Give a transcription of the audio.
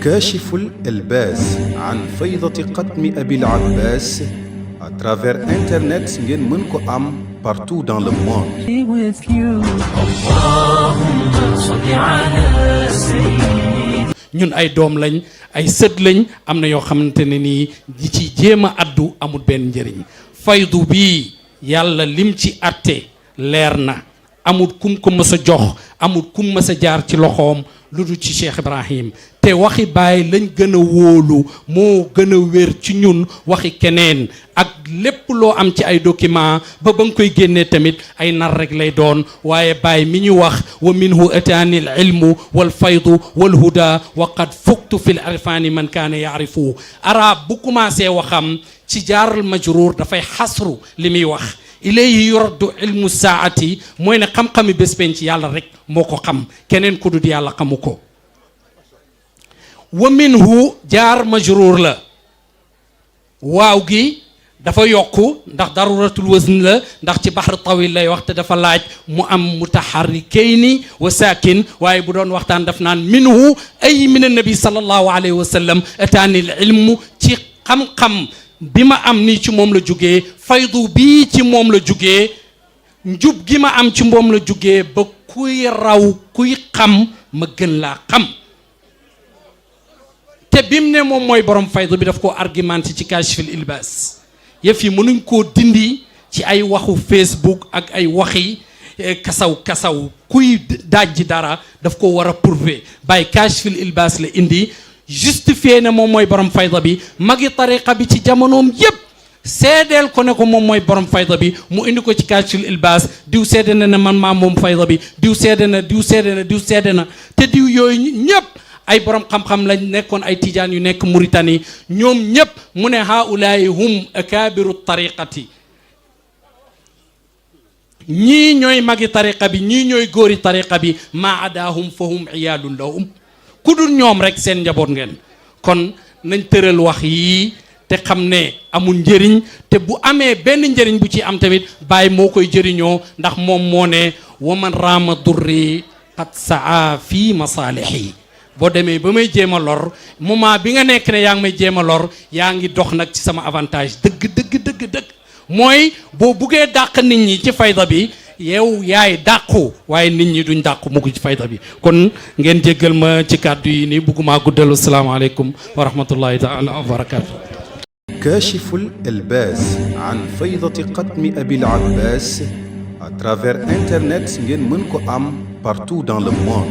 كاشف الإلباس عن فيضة قدم أبي العباس à travers internet ngeen mën ko am partout dans le monde. ñun ay doom lañ ay sët lañ am na yoo xamante ne nii di ci jéem a addu amul benn njëriñ faydu bii yàlla lim ci atte leer na amul kum ko mës a jox amul kum mës a jaar ci loxoom lu dul ci Cheikh Ibrahim te waxi Baay lañ gën a wóolu moo gën a wér ci ñun waxi keneen ak lépp loo am ci ay document ba nga koy génnee tamit ay nar rek lay doon waaye Baay mi ñu wax wa minhu ataani al ilmu wal faydu wal huda wa qad fuktu fil irfani man kaana yaarifu arab bu commencé waxam ci jaaral majruur dafay xasru li muy wax ilayhi yuraddu ilmu saati mooy ne xam-xami bés penc yàlla rek moo ko xam keneen ku dul yàlla xamu ko wa minhu jaar majruur la waaw gi dafa yokku ndax daruratul wazn la ndax ci baxru tawil lay wax te dafa laaj mu am mutaharrikayni wa saakin waaye bu doon waxtaan daf naan minhu ay min annabi sallallahu alayhi wa sallam ataani al ilmu ci xam-xam bi ma am nii ci moom la jugee faydu bii ci moom la jugee njub gi ma am ci moom la jugee ba kuy raw kuy xam ma gën laa xam te bim ne moom mooy borom faydu bi daf koo argumenté ci kashfil ilbas yëf yi mënuñ koo dindi ci ay waxu Facebook ak ay waxi kasaw kuy dajji dara daf ko war a prouver bàyyi kashfil ilbas la indi justifié ne moom mooy borom fayda bi magi tariqa bi ci jamonoom yépp seedeel ko ne ko moom mooy borom fayda bi mu indi ko ci kashfil ilbas diw seede na ne man maa moom fayda bi diw seede na diw seede na diw seede na te diw yooyu ñépp ay borom xam-xam lañ nekkoon ay tijaan yu nekk Mauritanie ñoom ñépp mu ne haulaay hum akabiru tariqati ñii ñooy magi tariqa bi ñii ñooy góori tariqa bi maa adaahum fa hum iyaalun lahum ku dul ñoom rek seen njaboot ngeen kon nañ tëral wax yii te xam ne amul njëriñ te bu amee benn njëriñ bu ci am tamit Baay moo koy jëriñoo ndax moom moo ne waman raama durri qad saa fii masaalihi boo demee ba may jéem a lor moment bi nga nekk ne yaa ngi may jéem a lor yaa ngi dox nag ci sama avantage dëgg mooy boo buggee dàq nit ñi ci fayda bi yow yaay dàqu waaye nit ñi duñ dàqu mugg ci fayda bi kon ngeen jéggal ma ci kàddu yi nii bugguma guddal asalaamaaleykum wa rahmatullahi taala wa barakatu كاشف الإلباس عن فيضة قدم أبي العباس à travers internet ngeen mën ko am partout dans le monde.